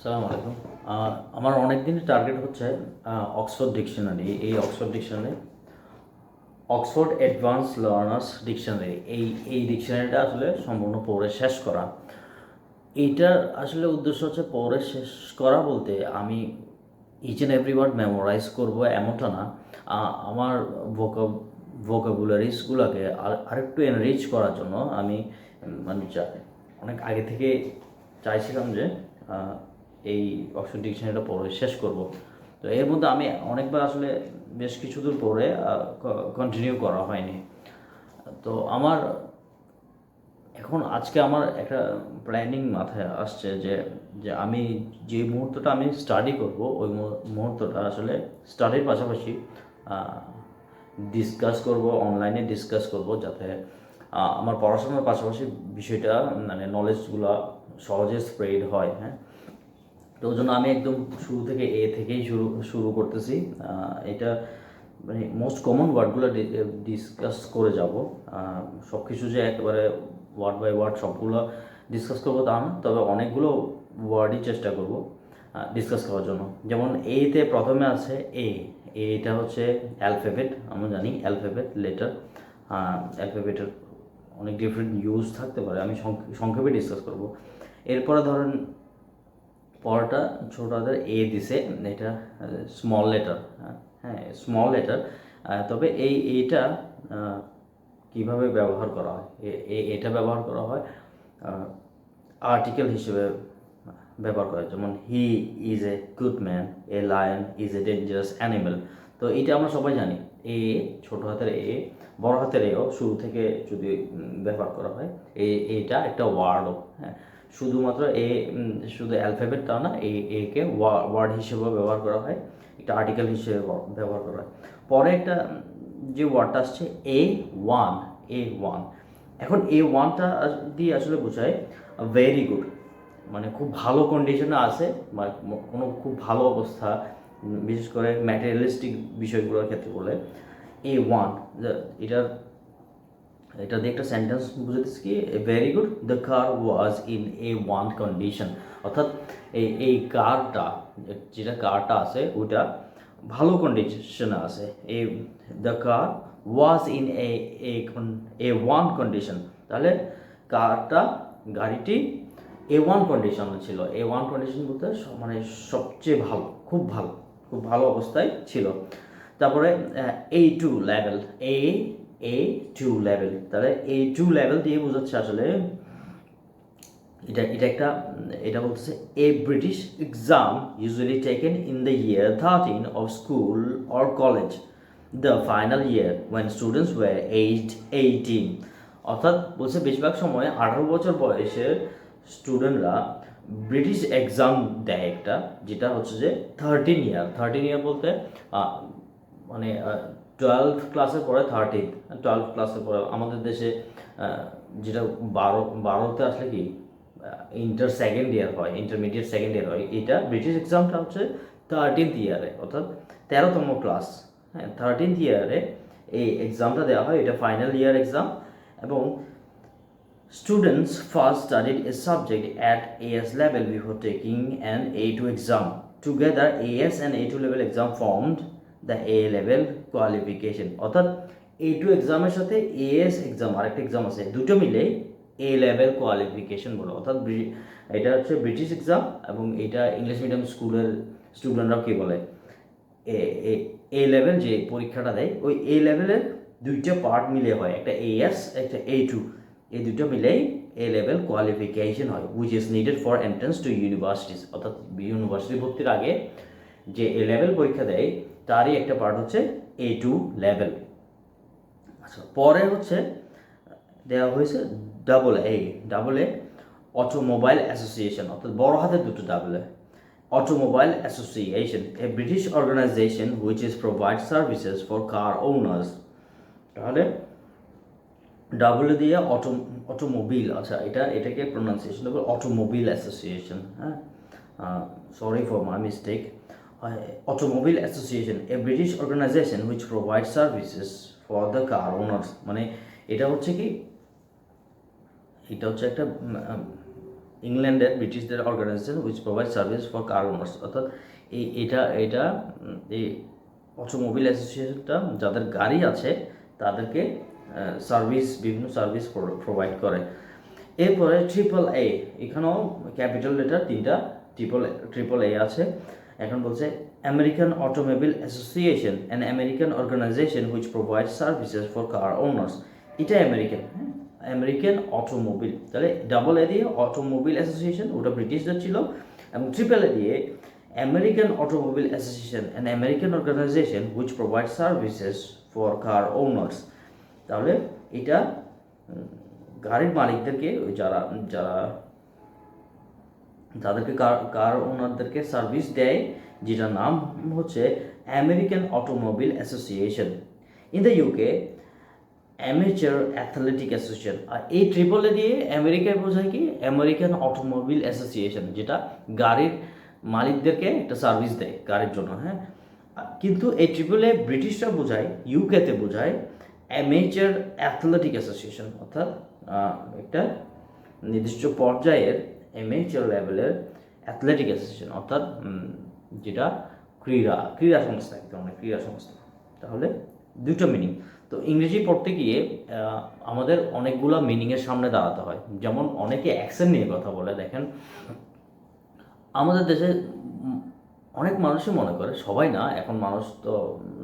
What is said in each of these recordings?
আসসালামু আলাইকুম। আমার অনেক দিনের টার্গেট হচ্ছে অক্সফোর্ড ডিকশনারি। এই Oxford dictionary, Oxford advance learners dictionary, এই ডিকশনারিটা আসলে সম্পূর্ণ পড়ে শেষ করা। এইটার আসলে উদ্দেশ্য হচ্ছে পড়ে শেষ করা বলতে আমি each and every word memorize করবো এমনটা না। আমার ভোকাবুলারিসগুলোকে আরেকটু এনরিচ করার জন্য আমি মানে অনেক আগে থেকে চাইছিলাম যে এই অক্সফোর্ড ডিকশনারিটা পড়ে শেষ করব। তো এর মধ্যে আমি অনেকবার আসলে বেশ কিছু দূর পড়ে কন্টিনিউ করা হয়নি। তো আজকে আমার একটা প্ল্যানিং মাথায় আসছে যে যে আমি যে মুহূর্তটা আমি স্টাডি করব ওই মুহূর্তটা আসলে স্টাডির পাশাপাশি ডিসকাস করব, অনলাইনে ডিসকাস করব, যাতে আমার পড়াশোনার পাশাপাশি বিষয়টা মানে নলেজগুলো সহজে স্প্রেড হয়। হ্যাঁ, তো ওই জন্য আমি একদম শুরু থেকে থেকেই শুরু করতেছি। এটা মানে মোস্ট কমন ওয়ার্ডগুলো ডিসকাস করে যাব। সব কিছু যে একেবারে ওয়ার্ড বাই ওয়ার্ড সবগুলো ডিসকাস করবো তা না, তবে অনেকগুলো ওয়ার্ডই চেষ্টা করব ডিসকাস করার জন্য। যেমন এইতে প্রথমে আছে এটা হচ্ছে অ্যালফাবেট। আমরা জানি অ্যালফাবেট লেটার, অ্যালফাবেটের অনেক ডিফারেন্ট ইউজ থাকতে পারে, আমি সংক্ষেপে ডিসকাস করব। এরপরে ধরেন পরটা ছোট হাতের দিছে, এটা স্মল লেটার। হ্যাঁ, স্মল লেটার। তবে এইটা কিভাবে ব্যবহার করা হয়, এটা ব্যবহার করা হয় আর্টিকেল হিসেবে ব্যবহার করা হয়। যেমন he is a good man, a lion is a dangerous animal. তো এটা আমরা সবাই জানি। ছোট হাতের বড় হাতের এও শুরু থেকে যদি ব্যবহার করা হয়, এটা একটা ওয়ার্ডও। হ্যাঁ, শুধুমাত্র শুধু অ্যালফাবেট তা না, একে ওয়ার্ড হিসেবেও ব্যবহার করা হয়, একটা আর্টিকেল হিসেবে ব্যবহার করা হয়। পরে একটা যে ওয়ার্ডটা আসছে ওয়ান। এখন ওয়ানটা দিয়ে আসলে বোঝায় ভেরি গুড, মানে খুব ভালো কন্ডিশনে আছে বা কোনো খুব ভালো অবস্থা, বিশেষ করে ম্যাটেরিয়ালিস্টিক বিষয়গুলোর ক্ষেত্রে বলে ওয়ান। এটার এটা দিয়ে একটা সেন্টেন্স বুঝাতেছি কি, very good the car was in one condition. অর্থাৎ এই কারটা, যেটা কারটা আছে ওইটা ভালো কন্ডিশনে আছে। The car was in one condition. তাহলে গাড়িটি ওয়ান কন্ডিশনে ছিল। ওয়ান কন্ডিশন বলতে মানে সবচেয়ে ভালো, খুব ভালো অবস্থায় ছিল। তারপরে টু লেভেল, টু লেভেল। তাহলে টু লেভেল দিয়ে বোঝাচ্ছে আসলে এটা বলতেছে a British exam usually taken in the year 13 of school or college, the final year when students were aged 18। অর্থাৎ বলছে বেশিরভাগ সময় 18 বছর বয়সের স্টুডেন্টরা ব্রিটিশ এক্সাম দেয় একটা, যেটা হচ্ছে যে 13 ইয়ার বলতে মানে 12 ক্লাসের পরে 12 ক্লাসের পরে আমাদের দেশে যেটা 12তে আসলে কি ইন্টারমিডিয়েট সেকেন্ড ইয়ার হয়। এটা ব্রিটিশ এক্সামটা হচ্ছে 13th ইয়ারে, অর্থাৎ 13তম ক্লাস। হ্যাঁ, 13th ইয়ারে এই এক্সামটা দেওয়া হয়, এটা ফাইনাল ইয়ার এক্সাম। এবং students first studied a subject at AS level before taking an A2 exam. Together, AS and A2 level exam formed the A level qualification. অর্থাৎ A2 এক্সামের সাথে AS এক্সাম, আরেকটা এক্সাম আছে, দুটো মিলে A level qualification বলো। অর্থাৎ এটা হচ্ছে ব্রিটিশ এক্সাম এবং এটা ইংলিশ মিডিয়াম স্কুলের স্টুডেন্টরাও কি বলে এ লেভেল যে পরীক্ষাটা দেয়, ওই এ লেভেলের দুইটা পার্ট মিলে হয়, একটা AS একটা A2। এই দুটো মিলেই এ লেভেল কোয়ালিফিকেশন হয়, which is needed for entrance to universities. অর্থাৎ ইউনিভার্সিটি ভর্তির আগে যে এ লেভেল পরীক্ষা দেয় তারই একটা পার্ট হচ্ছে A2 লেভেল। আচ্ছা, পরে হচ্ছে দেওয়া হয়েছে ডাবল এ অটোমোবাইল অ্যাসোসিয়েশন, অর্থাৎ বড় হাতের দুটো double A. Automobile association, a British organization which is provide services for car owners. তাহলে ডাবল এ দিয়ে অটোমোবিল, আচ্ছা এটাকে প্রোনাউন্সিয়েশন হবে অটোমোবিল অ্যাসোসিয়েশন। হ্যাঁ, sorry for my mistake. Automobile association, a British organization which provide services for the car owners. মানে এটা হচ্ছে কি, এটা হচ্ছে একটা ইংল্যান্ডের ব্রিটিশদের organization which provide service for car owners, অর্থাৎ এটা এই অটোমোবিল অ্যাসোসিয়েশনটা যাদের গাড়ি আছে তাদেরকে বিভিন্ন সার্ভিস প্রোভাইড করে। এরপরে AAA, এখানেও ক্যাপিটাল লেটার তিনটা AAA আছে। এখন বলছে American automobile association, an American organization which provide services for car owners. এটা আমেরিকান, হ্যাঁ, আমেরিকান অটোমোবিল। তাহলে AA দিয়ে অটোমোবিল অ্যাসোসিয়েশন, ওটা ব্রিটিশদের ছিল, এবং AAA দিয়ে American automobile association, an American organization which provide services for car owners. তাহলে এটা গাড়ির মালিকদেরকে, যাদেরকে কার ওনারদেরকে সার্ভিস দেয়, যেটার নাম হচ্ছে American automobile association. In the UK amateur athletic association. আর এই AAA দিয়ে আমেরিকায় বোঝায় কি আমেরিকান অটোমোবিল অ্যাসোসিয়েশন, যেটা গাড়ির মালিকদেরকে একটা সার্ভিস দেয় গাড়ির জন্য, হ্যাঁ। কিন্তু এই AAA ব্রিটিশরা বোঝায়, ইউকেতে বোঝায় অ্যামেচার অ্যাথলেটিক অ্যাসোসিয়েশন, অর্থাৎ একটা নির্দিষ্ট পর্যায়ের অ্যামেচার লেভেলের অ্যাথলেটিক অ্যাসোসিয়েশন, অর্থাৎ যেটা ক্রীড়া সংস্থা, এক ধরনের ক্রীড়া সংস্থা। তাহলে দুটো মিনিং। তো ইংরেজি পড়তে গিয়ে আমাদের অনেকগুলো মিনিংয়ের সামনে দাঁড়াতে হয়। যেমন অনেকে অ্যাকসেন্ট নিয়ে কথা বলে। দেখেন, আমাদের দেশে অনেক মানুষই মনে করে, সবাই না, এখন মানুষ তো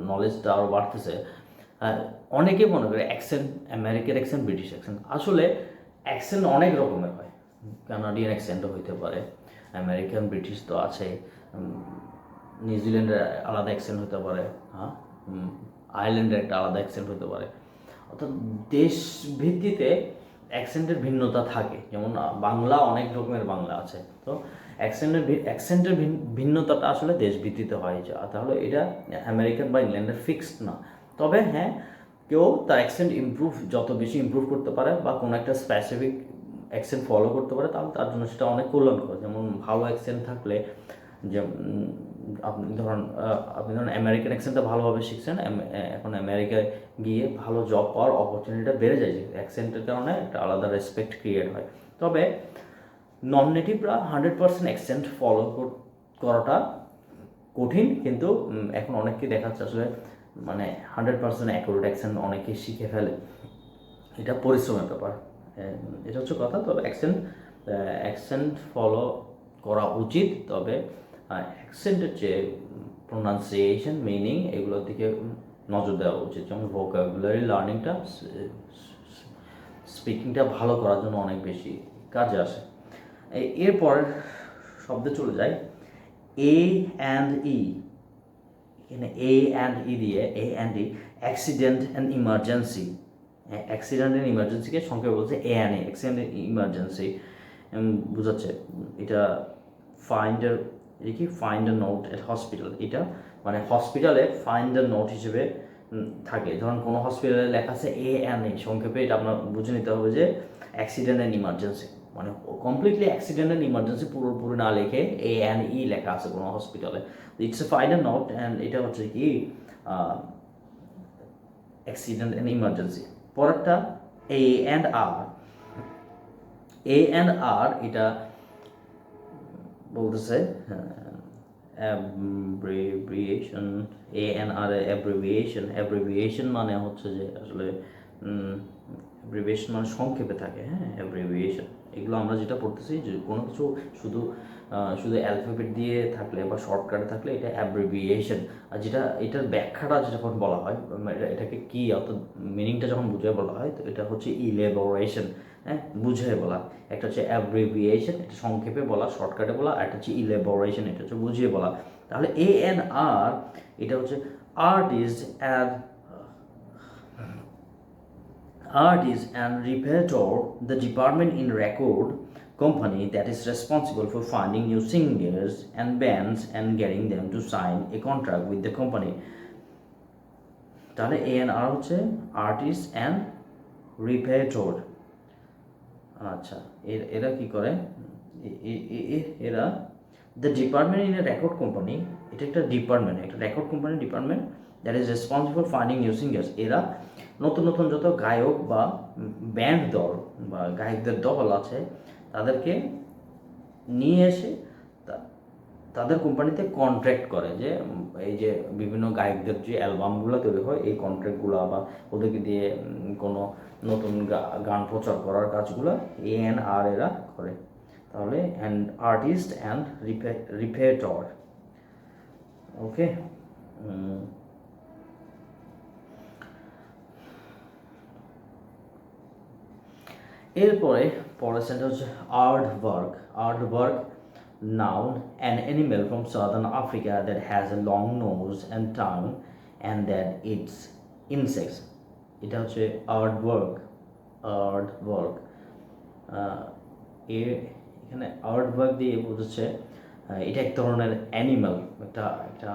নলেজটা আরও বাড়তেছে, অনেকে মনে করে অ্যাকসেন্ট আমেরিকার অ্যাকসেন্ট, ব্রিটিশ অ্যাকসেন্ট। আসলে অ্যাকসেন্ট অনেক রকমের হয়। কানাডিয়ান অ্যাকসেন্টও হইতে পারে, আমেরিকান, ব্রিটিশ তো আছে, নিউজিল্যান্ডের আলাদা অ্যাকসেন্ট হতে পারে, হ্যাঁ, আয়ারল্যান্ডের একটা আলাদা অ্যাকসেন্ট হতে পারে। অর্থাৎ দেশ ভিত্তিতে অ্যাকসেন্টের ভিন্নতা থাকে। যেমন বাংলা, অনেক রকমের বাংলা আছে। তো অ্যাকসেন্টের ভিন্নতাটা আসলে দেশ ভিত্তিতে হয়। তাহলে এটা আমেরিকান বা ইংল্যান্ডের ফিক্সড না। তবে হ্যাঁ, কেউ তার অ্যাকসেন্ট যত বেশি ইমপ্রুভ করতে পারে বা কোনো একটা স্পেসিফিক অ্যাকসেন্ট ফলো করতে পারে, তাহলে তার জন্য সেটা অনেক কল্যাণকর। যেমন ভালো অ্যাকসেন্ট থাকলে, যে আপনি ধরুন আমেরিকান অ্যাকসেন্টটা ভালোভাবে শিখছেন, এখন আমেরিকায় গিয়ে ভালো জব পাওয়ার অপরচুনিটিটা বেড়ে যায়, যে অ্যাকসেন্টের কারণে একটা আলাদা রেসপেক্ট ক্রিয়েট হয়। তবে নন নেটিভরা 100% অ্যাকসেন্ট ফলো করাটা কঠিন, কিন্তু এখন অনেককে দেখাচ্ছে আসলে 100% অ্যাকুরেট অ্যাকসেন্ট অনেকে শিখে ফেলে। এটা পরিশ্রমের ব্যাপার, এটা হচ্ছে কথা। তবে অ্যাকসেন্ট ফলো করা উচিত। তবে অ্যাকসেন্টের যে প্রোনাউন্সিয়েশন, মিনিং, এগুলোর দিকে নজর দেওয়া উচিত। যেমন ভোকাবুলারি লার্নিংটা, স্পিকিংটা ভালো করার জন্য অনেক বেশি কাজে আসে। এরপরের শব্দে চলে যায় A&E। এখানে A&E দিয়ে A&E, accident and emergency. Accident and ইমার্জেন্সিকে সংক্ষেপে বলছে A&E, অ্যাক্সিডেন্ট অ্যান্ড ইমার্জেন্সি বোঝাচ্ছে। এটা find a note at hospital. এটা হসপিটালে ফাইন্ড আ নোট হিসেবে থাকে। ধরুন কোনো হসপিটালে লেখা আছে A&E, সংক্ষেপে এটা আপনার বুঝে নিতে হবে যে accident and emergency. Completely accident and emergency পুরোপুরি না লিখে A&E লেখা আছে কোনো হসপিটালে, it's a find a note, and এটা হচ্ছে কি অ্যাক্সিডেন্ট অ্যান্ড ইমার্জেন্সি। পরেরটা A&R, এটা বলতেছে অ্যাব্রিভিয়েশন। A&R অ্যাব্রিভিয়েশন মানে হচ্ছে যে আসলে অ্যাব্রিভিয়েশন মানে সংক্ষেপে থাকে, হ্যাঁ, অ্যাব্রিভিয়েশন। এগুলো আমরা যেটা পড়তেছি, যে কোনো কিছু শুধু অ্যালফাবেট দিয়ে থাকলে বা শর্টকাটে থাকলে এটা অ্যাব্রিভিয়েশন। আর এটার ব্যাখ্যাটা যখন বলা হয়, এটাকে কি, অর্থাৎ মিনিংটা যখন বুঝিয়ে বলা হয়, তো এটা হচ্ছে ইলেবোরেশন, হ্যাঁ, বুঝিয়ে বলা। একটা হচ্ছে অ্যাব্রিভিয়েশন, এটা সংক্ষেপে বলা, শর্টকাটে বলা, আর একটা হচ্ছে ইলেবোরেশন, এটা হচ্ছে বুঝিয়ে বলা। তাহলে A&R এটা হচ্ছে artist and repertoire, the department in record company that is responsible for finding new singers and bands and getting them to sign a contract with the company. তাহলে A&R হচ্ছে আর্টিস্ট অ্যান্ড রিপেটোর। আচ্ছা, এরা কি করে? এরা the department in a record company, এটা একটা department, একটা record company department that is responsible finding new singers. এরা নতুন নতুন যত গায়ক বা ব্যান্ড দল বা গায়কদের দল আছে, তাদেরকে নিয়ে এসে তাদের কোম্পানিতে কন্ট্রাক্ট করে যে এই যে বিভিন্ন গায়কদের যে অ্যালবামগুলো তৈরি হয় এই কন্ট্রাক্টগুলো বা ওদেরকে দিয়ে কোনো নতুন গান প্রচার করার কাজগুলো এএনআর এরা করে। তাহলে অ্যান্ড আর্টিস্ট অ্যান্ড রিপেটর, ওকে। এরপরে পরের সেন্টেন্স হচ্ছে artwork. Artwork noun, an animal from southern Africa that has a long nose and tongue and that eats insects. এটা হচ্ছে আর্টওয়ার্ক। আর্টওয়ার্ক এখানে আর্টওয়ার্ক দিয়ে বোঝাচ্ছে এটা এক ধরনের অ্যানিমাল, একটা একটা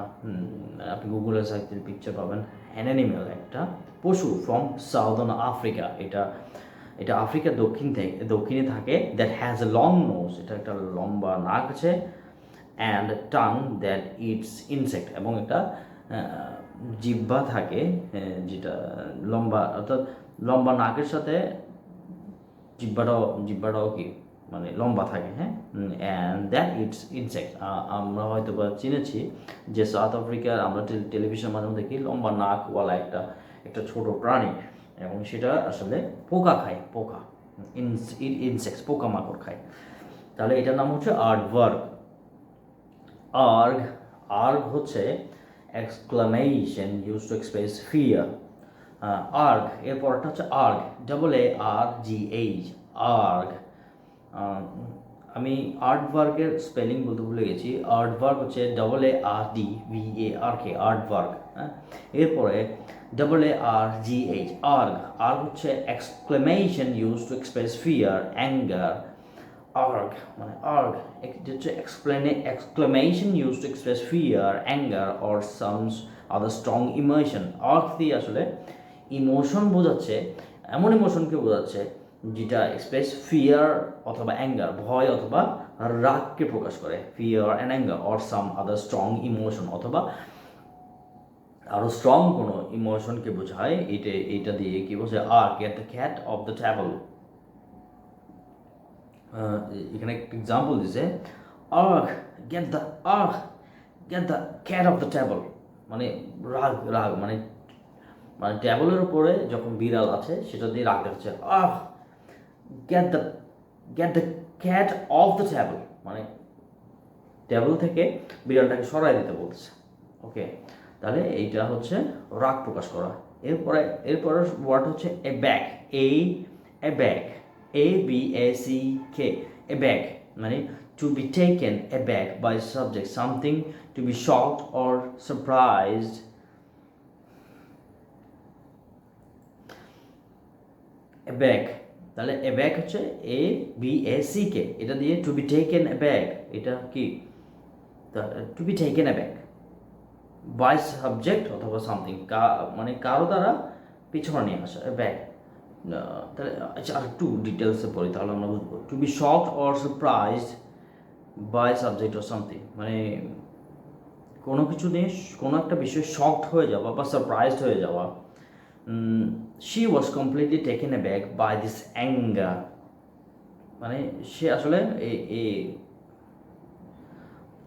আপনি গুগলে সার্চ দিলে পিকচার পাবেন। অ্যান অ্যানিমাল একটা পশু ফ্রম সাউদার্ন আফ্রিকা, এটা আফ্রিকার দক্ষিণে থাকে। That has a long nose, এটা একটা লম্বা নাক আছে। And tongue that eats insect, এবং একটা জিহ্বা থাকে যেটা লম্বা, অর্থাৎ লম্বা নাকের সাথে জিহ্বাটাও কি মানে লম্বা থাকে, হ্যাঁ। অ্যান্ড দ্যাট ইটস ইনসেক্ট, আমরা হয়তো বা চিনেছি যে সাউথ আফ্রিকার আমরা টেলিভিশন মাধ্যমে দেখি লম্বা নাকওয়ালা একটা ছোট প্রাণী, এবং সেটা আসলে পোকা খায়, পোকা ইনসেক্টস, পোকামাকড় খায়। তাহলে এটার নাম হচ্ছে আর্টওয়ার্ক। আর্গ হচ্ছে exclamation use to express fear. Erg এর পরটা হচ্ছে আর্গ, ARGH, আর্গ। আমি আর্টওয়ার্কের স্পেলিং বলতে ভুলে গেছি। আর্টওয়ার্ক হচ্ছে ARDVARK, আর্টওয়ার্ক। হ্যাঁ, এরপরে ARGH, আর্গ। আর্গ হচ্ছে exclamation use to express fear, anger. Argh মানে আর্গ এটা হচ্ছে exclamation use to express fear, anger or some other strong emotion. Argh দিয়ে আসলে ইমোশন বোঝাচ্ছে, এমন ইমোশনকে বোঝাচ্ছে যেটা এক্সপ্রেস ফিয়ার অথবা অ্যাঙ্গার, ভয় অথবা রাগকে প্রকাশ করে। Fear and anger or some other strong emotion, অথবা আরও স্ট্রং কোনো ইমোশনকে বোঝায়। এটা দিয়ে কি বোঝায়? আর get the cat off the table. এখানে একটা এক্সাম্পল দিছে, get the cat off the table, মানে রাগ মানে টেবলের উপরে যখন বিড়াল আছে সেটা দিয়ে রাগ দেখাচ্ছে। Gate the cat off the table, মানে টেবল থেকে বিড়ালটাকে সরাই দিতে বলছে, ওকে। তাহলে এইটা হচ্ছে রাগ প্রকাশ করা। এরপরে ওয়ার্ড হচ্ছে এ ব্যাক, ABACK, a back, মানে to be taken aback by subject, something to be shocked or surprised. aback, তাহলে aback হচ্ছে ABACK, এটা দিয়ে to be taken aback, এটা কি to be taken aback by subject অথবা something, মানে কারো দ্বারা পিছনে নিয়ে আসা, aback। তাহলে আচ্ছা আর একটু ডিটেলসে পড়ি তাহলে আমরা বুঝবো। To be shocked or surprised by subject or something, মানে কোনো কিছু নিয়ে কোনো একটা বিষয়ে শকড হয়ে যাওয়া বা সারপ্রাইজড হয়ে যাওয়া। She was completely taken aback by this anger, মানে সে আসলে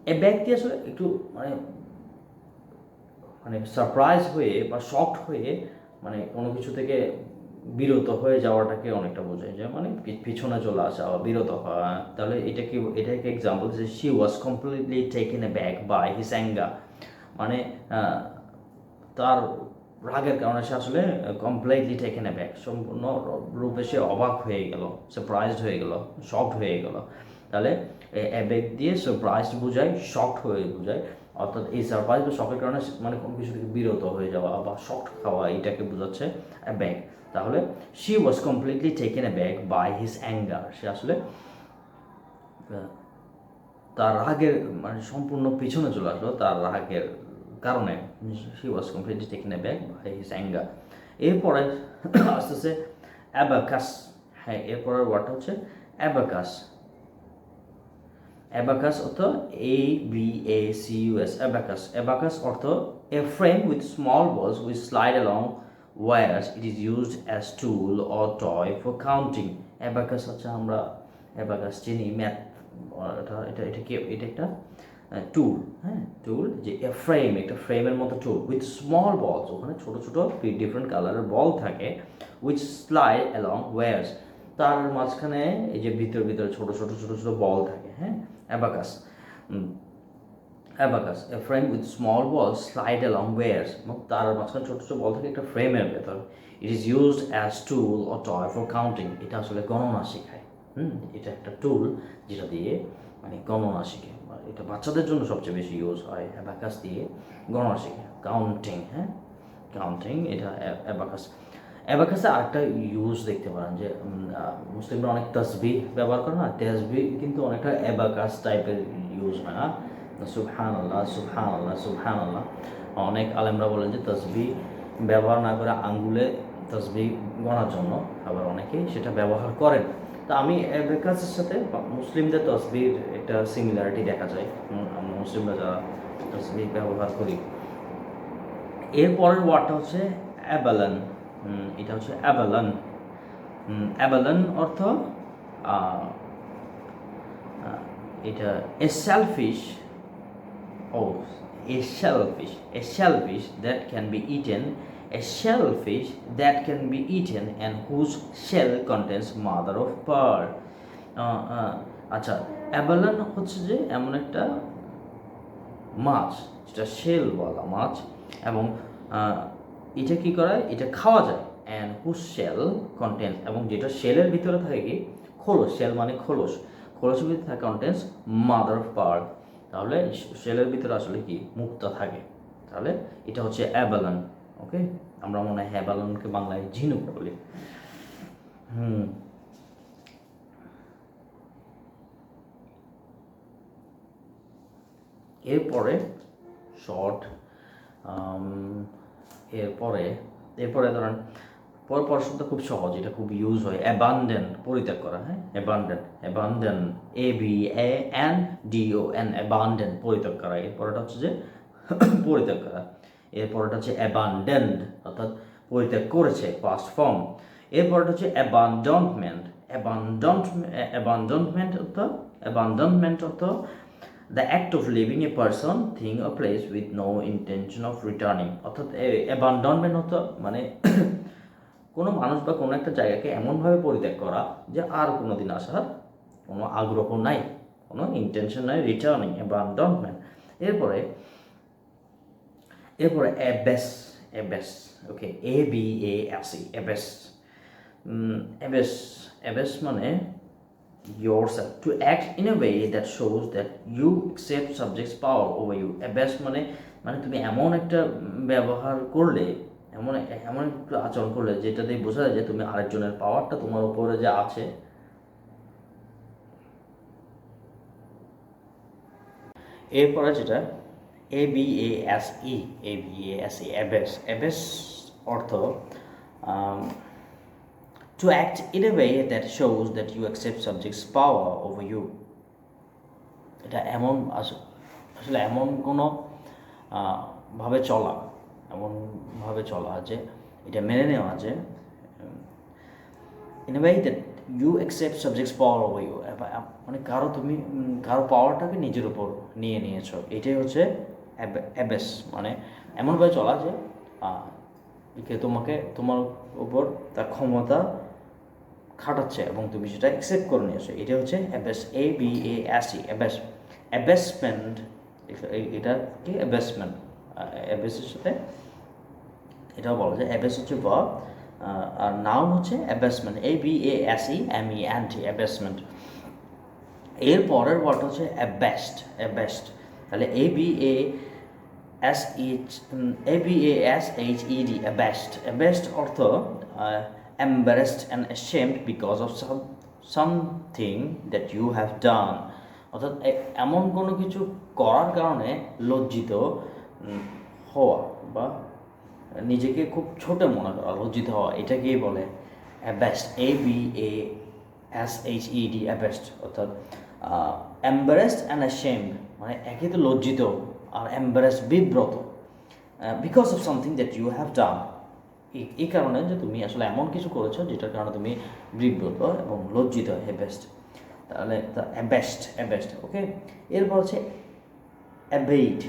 অ্যাব্যাক দিয়ে আসলে একটু মানে সারপ্রাইজ হয়ে বা শকড হয়ে, মানে কোনো কিছু থেকে বিরত হয়ে যাওয়াটাকে অনেকটা বোঝায়, যে মানে পিছনে চলে আসা বা বিরত হওয়া। তাহলে এটাকে এক্সাম্পল যে she was completely taken aback by his anger, মানে তার রাগের কারণে সে আসলে কমপ্লিটলি টেকেন অ্যাব্যাক, সম্পূর্ণ রূপে সে অবাক হয়ে গেল, সারপ্রাইজড হয়ে গেল, শকড হয়ে গেল। তাহলে অ্যাব্যাক দিয়ে সারপ্রাইজড বোঝায়, শকড হয়ে বোঝায়, অর্থাৎ এই সারপ্রাইজ বা শকের কারণে মানে কোনো কিছু থেকে বিরত হয়ে যাওয়া বা শকড খাওয়া, এটাকে বোঝাচ্ছে অ্যাব্যাক। তাহলে she was completely taken aback by his anger, সে আসলে তার রাগের মানে সম্পূর্ণ পিছনে চলে আসলো তার রাগের কারণে। She was completely taken aback by his anger. এরপরে আস্তে আস্তে অ্যাবাকাস, হ্যাঁ এরপরের ওয়ার্ডটা হচ্ছে অ্যাবাকাস। অ্যাবাকাস অর্থ ABACUS, অ্যাবাকাস। অ্যাবাকাস অর্থ a frame with small balls with slide along wires, it is used as tool or toy for counting. Abacus হচ্ছে আমরা অ্যাবাকাস চিনি এটা একটা টুল, হ্যাঁ টুল, যে ফ্রেম, একটা ফ্রেমের মতো টুল উইথ স্মল বলস, ওখানে ছোটো ছোটো ডিফারেন্ট কালারের বল থাকে, উইথ স্লাইড অ্যালং ওয়ার্স, তার মাঝখানে এই যে ভিতরে ছোটো ছোটো বল থাকে, হ্যাঁ abacus. Abacus a frame with small ball slide along wires, এবং তার মাঝখানে ছোটো ছোটো বল থাকে একটা ফ্রেমের ভেতর। It is used as tool or toy for counting, এটা আসলে গণনা শেখায়। এটা একটা টুল যেটা দিয়ে মানে গণনা শিখে, এটা বাচ্চাদের জন্য সবচেয়ে বেশি ইউজ হয়, অ্যাবাকাস দিয়ে গণনা শিখে, কাউন্টিং, হ্যাঁ কাউন্টিং, এটা অ্যাবাকাস। অ্যাবাকাসে আরেকটা ইউজ দেখতে পারেন যে মুসলিমরা অনেক তসবিহ ব্যবহার করে না, তসবিহ কিন্তু অনেকটা অ্যাবাকাস টাইপের ইউজ হয় না, সুবহানাল্লাহ সুবহানাল্লাহ সুবহানাল্লাহ। অনেক আলেমরা বলেন যে তসবিহ ব্যবহার না করে আঙ্গুলে তসবিহ গণার জন্য, আবার অনেকেই সেটা ব্যবহার করেন। তা আমি অ্যাবাকাসের সাথে মুসলিমদের তসবির একটা সিমিলারিটি দেখা যায়, আমরা মুসলিমরা যারা তসবিহ ব্যবহার করি। এরপরের ওয়ার্ডটা হচ্ছে অ্যাবালান, এটা হচ্ছে অ্যাবালান। অ্যাবালান অর্থ এটা এ সেলফিশ, ও a shellfish that can be eaten, a shellfish that can be eaten and whose shell contains mother of pearl. আচ্ছা, অ্যাবালান হচ্ছে যে এমন একটা মাছ যেটা শেলওয়ালা মাছ, এবং এটা কি করায়, এটা খাওয়া যায়, অ্যান্ড হুজ শেল কন্টেন্স, এবং যেটা শেলের ভিতরে থাকে কি খোলস, শেল মানে খোলস, খোলসের ভিতরে থাকে কন্টেন্স মাদার অফ পার্ল, তাহলে শেলের ভিতরে আসলে কি মুক্তা থাকে, তাহলে এটা হচ্ছে অ্যাবালান। ওকে, আমরা মনে হয় অ্যাবালানকে বাংলায় ঝিনুক বলি। এরপরে শর্ট, এরপরে ধরেন পরের শব্দ খুব সহজ, এটা খুব ইউজ হয়, অ্যাবান্ডেন, পরিত্যাগ করা, হ্যাঁ অ্যাবান্ডেন ABANDON, অ্যাবান্ডেন, পরিত্যাগ করা। এরপরেটা হচ্ছে যে পরিত্যাগ করা, এরপরেটা হচ্ছে অ্যাবান্ডেন্ড, অর্থাৎ পরিত্যাগ করেছে, পাস্ট ফর্ম। এরপরেটা হচ্ছে অ্যাবান্ডনমেন্ট অর্থ the act of leaving a person, thing or place with no intention of returning, অর্থাৎ অ্যাবান্ডনমেন্ট হতো মানে কোনো মানুষ বা কোনো একটা জায়গাকে এমনভাবে পরিত্যাগ করা যে আর কোনো দিন আসার কোনো আগ্রহ নাই, কোনো ইন্টেনশন নাই, রিটার্নিং, অ্যাবান্ডনমেন্ট। এরপরে অ্যাবেস, ওকে, ABASE, অ্যাবেস মানে yourself, to act in a way that shows that you accept subject's power over you. Abbess মানে তুমি এমন একটা ব্যবহার করলে, এমন একটা আচরণ করলে যেটা দিয়ে বোঝা যায় যে তুমি আরেকজনের পাওয়ারটা তোমার উপরে যে আছে। এরপরে যেটা ABASE, অ্যাবেস অর্থ to act in a way that shows that you accept subject's power over you. এটা এমন আসলে এমন কোনো ভাবে চলা যে এটা মেনে নেওয়া যে in a way that you accept subject's power over you, মানে কারো পাওয়ারটাকে নিজের উপর নিয়েছো, এটাই হচ্ছে অ্যাবেস, মানে এমনভাবে চলা যে তোমার উপর তার ক্ষমতা খাটাচ্ছে এবং তুমি সেটা অ্যাকসেপ্ট করে নিয়েছো, এটা হচ্ছে অ্যাবেস, ABASE, অ্যাবেসমেন্ট, এটা কি অ্যাবেসমেন্ট, অ্যাবেসের সাথে এটাও বলা যায়, অ্যাবেস হচ্ছে ভার্ব, আর নাউন হচ্ছে অ্যাবেসমেন্ট, ABASEMENT, অ্যাবেসমেন্ট। এর পরের ওয়ার্ড হচ্ছে অ্যাবেস্ট, তাহলে ABASHED, অ্যাবেস্ট অর্থ embarrassed and ashamed because of something that you have done, অর্থাৎ এমন কোনো কিছু করার কারণে লজ্জিত হওয়া বা নিজেকে খুব ছোট মনে করা, লজ্জিত হওয়া, এটাকেই বলে অ্যাবেস্ট, ABASHED, অ্যাবেস্ট, অর্থাৎ embarrassed and ashamed মানে একই তো লজ্জিত আর embarrassed, বিব্রত, because of something that you have done, এই কারণে যে তুমি আসলে এমন কিছু করেছো যেটার কারণে তুমি বিব্রত এবং লজ্জিত, অ্যাবেস্ট। তাহলে অ্যাবেস্ট ওকে। এরপর হচ্ছে অ্যাবেইট,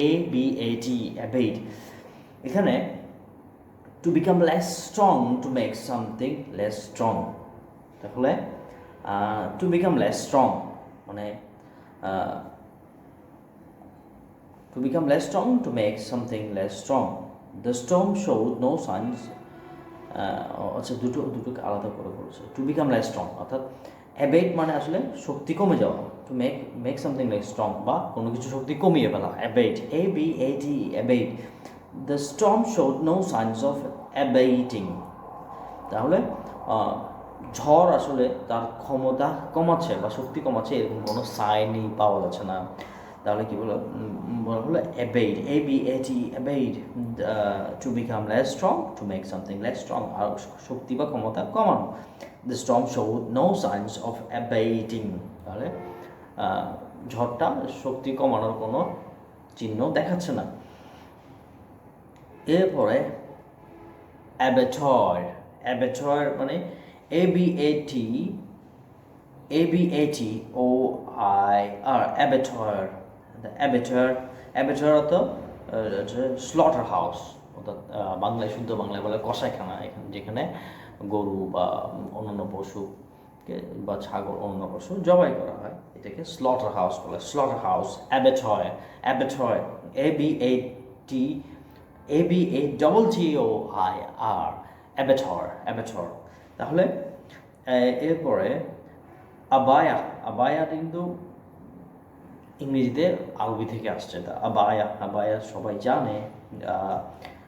ABAT, অ্যাবেইট। এখানে two become less strong, to make something less strong. তাহলে টু বিকাম লেস স্ট্রং মানে to become less strong, to make something less strong. The storm showed no signs. আচ্ছা, দুটোকে আলাদা করে বলছে। টু বিকাম লেস স্ট্রং অর্থাৎ অ্যাবেট মানে আসলে শক্তি কমে যাওয়া, to make something less strong বা কোনো কিছু শক্তি কমিয়ে ফেলা, abate, ABAT, abate. The storm showed no signs of abating. তাহলে ঝড় আসলে তার ক্ষমতা কমাচ্ছে বা শক্তি কমাচ্ছে এরকম কোনো সাইনই পাওয়া যাচ্ছে না। তাহলে কি বলা হলো abate, ABAT, abate, to become less strong, to make something less strong, আর শক্তি বা ক্ষমতা কমানো। The storm showed no signs of abating. তাহলে ঝড়টা শক্তি কমানোর কোনো চিহ্ন দেখাচ্ছে না। এরপরে অ্যাবেটর মানে ABATOIR, অ্যাবেটর অর্থ স্লটার হাউস, অর্থাৎ বাংলায় শুদ্ধ বাংলায় বলে কসাইখানা, যেখানে গরু বা অন্যান্য পশুকে বা ছাগল অন্যান্য পশু জবাই করা হয়, এটাকে স্লটার হাউস বলে। Slaughter house, abattoir, ABATOIR, abattoir. তাহলে এরপরে আবায়া কিন্তু ইংরেজিতে আরবি থেকে আসছে। তা আবায়া সবাই জানে।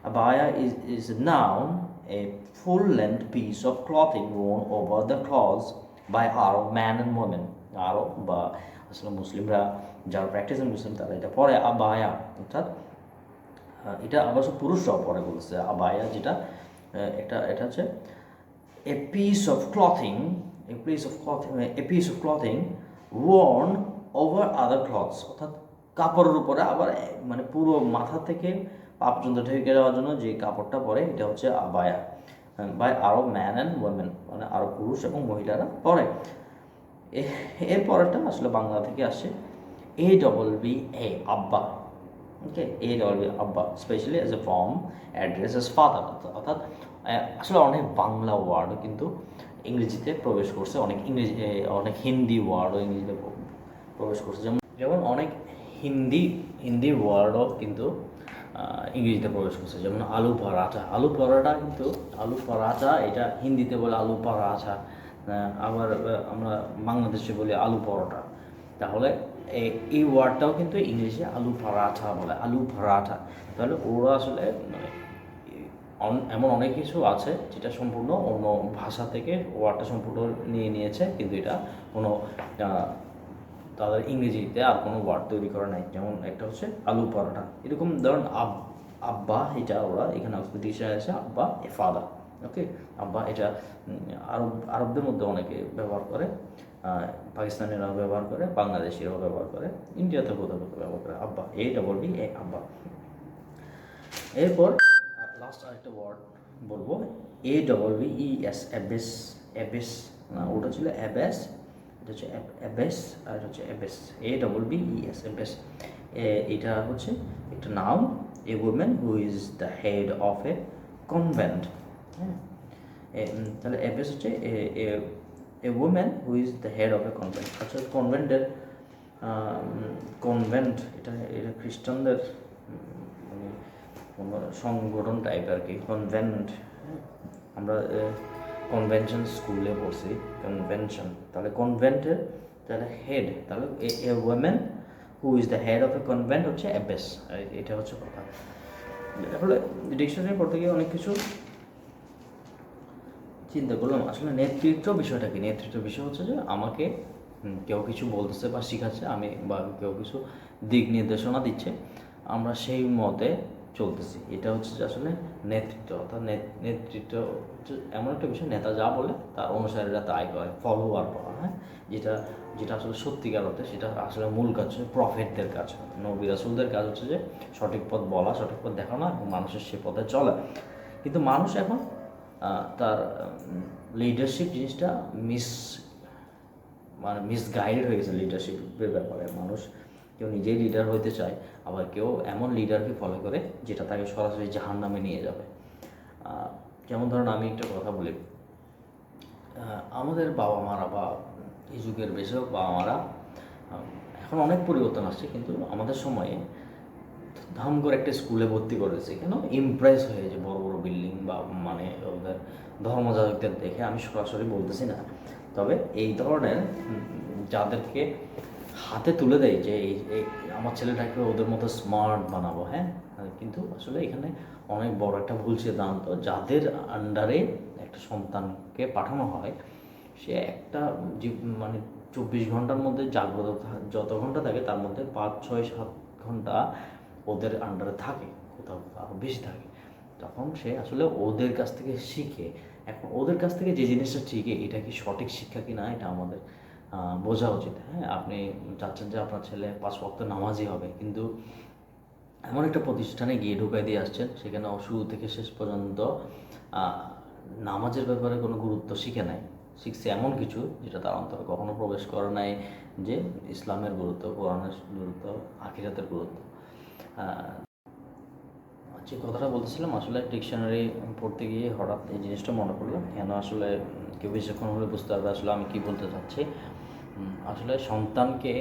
Abaya is a noun, a full-length piece of clothing worn over the clothes by Arab men and women. আরব বা আসলে মুসলিমরা যারা প্র্যাকটিসিং মুসলিম তারা এটা পরে আবায়া, অর্থাৎ এটা অবশ্য পুরুষরাও পরে বলছে আবায়া, যেটা এটা হচ্ছে a piece of clothing worn over other clothes, অর্থাৎ কাপড়ের উপরে আবার মানে পুরো মাথা থেকে পা পর্যন্ত ঢেকে দেওয়ার জন্য যে কাপড়টা পরে এটা হচ্ছে আবায়া, by Arab man and women, মানে আরব পুরুষ এবং মহিলারা পরে। এর পরেরটা আসলে বাংলা থেকে আসে ABBA, আব্বা। ওকে, ABBA, আব্বা, specially as a form address S father. অর্থাৎ আসলে অনেক বাংলা ওয়ার্ডও কিন্তু ইংরেজিতে প্রবেশ করছে, অনেক হিন্দি ওয়ার্ডও ইংরেজিতে প্রবেশ করছে, যেমন অনেক হিন্দি ওয়ার্ডও কিন্তু ইংরেজিতে প্রবেশ করছে, যেমন আলু পরাঠা এটা হিন্দিতে বলে আলু পরাঠা, আবার আমরা বাংলাদেশে বলি আলু পরোটা। তাহলে এই ওয়ার্ডটাও কিন্তু ইংলিশে আলু পরাঠা বলে, আলু পরাঠা। তাহলে ওরা আসলে এমন অনেক কিছু আছে যেটা সম্পূর্ণ অন্য ভাষা থেকে ওয়ার্ডটা সম্পূর্ণ নিয়েছে, কিন্তু এটা কোনো তাদের ইংরেজিতে আর কোনো ওয়ার্ড তৈরি করা নাই। যেমন একটা হচ্ছে আলু পরোটা, এরকম ধরুন আব্বা, এটা ওরা এখানে ডিকশনারি আছে আব্বা এ ফাদার। ওকে, আব্বা এটা আরবদের মধ্যে অনেকে ব্যবহার করে, পাকিস্তানিরাও ব্যবহার করে, বাংলাদেশিরাও ব্যবহার করে, ইন্ডিয়াতে কোথাও ব্যবহার করে আব্বা, ABBA, আব্বা। এরপর লাস্ট আরেকটা ওয়ার্ড বলবো ABBES, অ্যাবেস। ওটা ছিল অ্যাবেস, এটা হচ্ছে অ্যাবেস, আর এটা হচ্ছে অ্যাবেস, ABBES, অ্যাবেস। এটা হচ্ছে একটা noun, A women who is the head of a convent. হ্যাঁ, তাহলে অ্যাবেস হচ্ছে এ women who is the head of a convent. আচ্ছা, কনভেন্ট এটা খ্রিস্টানদের সংগঠন টাইপ আর কি, কনভেন্ট। আমরা কনভেনশন স্কুলে পড়ছি, কনভেনশন। তাহলে কনভেন্টের তাহলে হেড, তাহলে a women who is the head of a convent হচ্ছে অ্যাবেস। এটা হচ্ছে কথা। তাহলে ডিকশনারি পড়তে গিয়ে অনেক কিছু চিন্তা করলাম, আসলে নেতৃত্ব বিষয়টা কি। নেতৃত্ব বিষয় হচ্ছে যে আমাকে কেউ কিছু বলতেছে বা শিখাচ্ছে, আমি বা কেউ কিছু দিক নির্দেশনা দিচ্ছে, আমরা সেই মতে চলতেছি, এটা হচ্ছে যে আসলে নেতৃত্ব। অর্থাৎ নেতৃত্ব এমন একটা বিষয়, নেতা যা বলে তার অনুসারীরা তাই করে, ফলোয়ার বলা। হ্যাঁ, যেটা আসলে সত্যিকার অর্থে সেটা আসলে মূল কাজ হচ্ছে প্রফেটদের কাজ, নবী রাসূলদের কাজ হচ্ছে যে সঠিক পথ বলা, সঠিক পথ দেখানো এবং মানুষের সে পথে চলা। কিন্তু মানুষ এখন তার লিডারশিপ জিনিসটা মানে মিসগাইডেড হয়ে গেছে লিডারশিপের ব্যাপারে। মানুষ কেউ নিজেই লিডার হতে চায়, আবার কেউ এমন লিডারকে ফলো করে যেটা তাকে সরাসরি জাহান্নামে নিয়ে যাবে। যেমন ধরুন আমি একটা কথা বলি, আমাদের বাবা মারা বা এই যুগের বেশিরভাগ বাবা মারা, এখন অনেক পরিবর্তন আসছে, কিন্তু আমাদের সময়ে ধাম করে একটা স্কুলে ভর্তি করেছে কেন? ইমপ্রেস হয়ে, যে বড় বড় বিল্ডিং বা মানে ওদের ধর্মযাজকদের দেখে। আমি সরাসরি বলতেছি না, তবে এই ধরনের যাদেরকে হাতে তুলে দেয় যে এই আমার ছেলেটাকে ওদের মতো স্মার্ট বানাবো, হ্যাঁ, কিন্তু আসলে এখানে অনেক বড় একটা ভুল সিদ্ধান্ত। যাদের আন্ডারে একটা সন্তানকে পাঠানো হয়, সে একটা মানে 24 ঘন্টার মধ্যে জাগ্রত যত ঘন্টা থাকে তার মধ্যে 5, 6, 7 ঘন্টা ওদের আন্ডারে থাকে, কোথাও আরও বেশি থাকে। তখন সে আসলে ওদের কাছ থেকে শিখে। এখন ওদের কাছ থেকে যে জিনিসটা শিখে, এটা কি সঠিক শিক্ষা কি না, এটা আমাদের বোঝা উচিত। হ্যাঁ, আপনি চাচ্ছেন যে আপনার ছেলে 5 ওয়াক্ত নামাজি হবে, কিন্তু এমন একটা প্রতিষ্ঠানে গিয়ে ঢুকাই দিয়ে আসছেন, সেখানে শুরু থেকে শেষ পর্যন্ত নামাজের ব্যাপারে কোনো গুরুত্ব শিখে নাই। শিখছে এমন কিছু যেটা তার অন্তরে কখনো প্রবেশ করে নাই, যে ইসলামের গুরুত্ব, কোরআনের গুরুত্ব, আখিরাতের গুরুত্ব। যে কথাটা বলতেছিলাম, আসলে ডিকশনারি পড়তে গিয়ে হঠাৎ এই জিনিসটা মনে পড়লো। কেন আসলে কেউ বেশিক্ষণ হলে বুঝতে পারবে আসলে আমি কী বলতে চাচ্ছি। আসলে সন্তানকে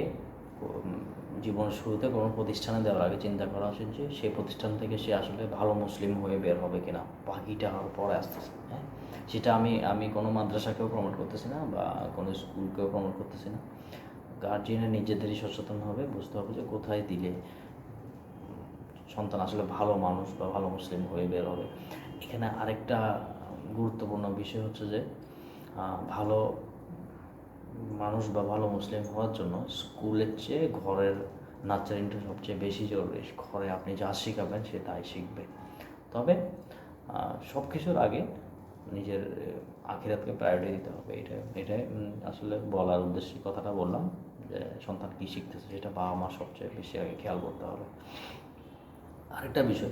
জীবনের শুরুতে কোনো প্রতিষ্ঠানে দেওয়ার আগে চিন্তা করা উচিত যে সেই প্রতিষ্ঠান থেকে সে আসলে ভালো মুসলিম হয়ে বের হবে কিনা, বাকিটা হওয়ার পরে আসতেছে। হ্যাঁ, সেটা আমি কোনো মাদ্রাসাকেও প্রমোট করতেছি না বা কোনো স্কুলকেও প্রমোট করতেছি না। গার্জিয়ানের নিজেদেরই সচেতন হবে, বুঝতে হবে যে কোথায় দিলে সন্তান আসলে ভালো মানুষ বা ভালো মুসলিম হয়ে বের হবে। এখানে আরেকটা গুরুত্বপূর্ণ বিষয় হচ্ছে যে ভালো মানুষ বা ভালো মুসলিম হওয়ার জন্য স্কুলের চেয়ে ঘরের নার্চারিংটা সবচেয়ে বেশি জরুরি। ঘরে আপনি যা শেখাবেন সে তাই শিখবে। তবে সব কিছুর আগে নিজের আখিরাতকে প্রায়োরিটি দিতে হবে। এটাই আসলে বলার উদ্দেশ্যে কথাটা বললাম, যে সন্তান কী শিখতেছে সেটা বাবা মা সবচেয়ে বেশি আগে খেয়াল করতে হবে। আরেকটা বিষয়,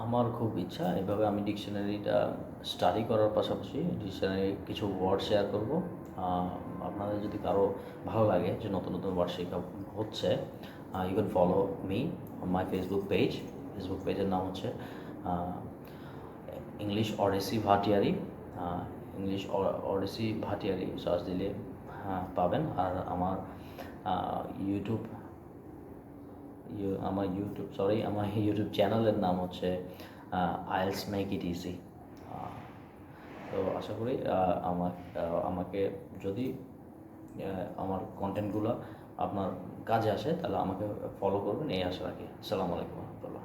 আমার খুব ইচ্ছা এভাবে আমি ডিকশনারিটা স্টাডি করার পাশাপাশি ডিকশনারি কিছু ওয়ার্ড শেয়ার করব। আপনাদের যদি কারো ভালো লাগে যে নতুন নতুন ওয়ার্ড শেখা হচ্ছে, you can follow me on my Facebook পেজের নাম হচ্ছে English Odyssey Bhatiyari. English Odyssey Bhatiyari search দিলে পাবেন। আর আমার ইউটিউব চ্যানেলের নাম হচ্ছে আইএলস মেক ইট ইজি। তো আশা করি আমাকে যদি আমার কন্টেন্টগুলো আপনার কাজে আসে, তাহলে আমাকে ফলো করবেন, এই আশা রাখি। আসসালামু আলাইকুম রহমতুল্লাহ।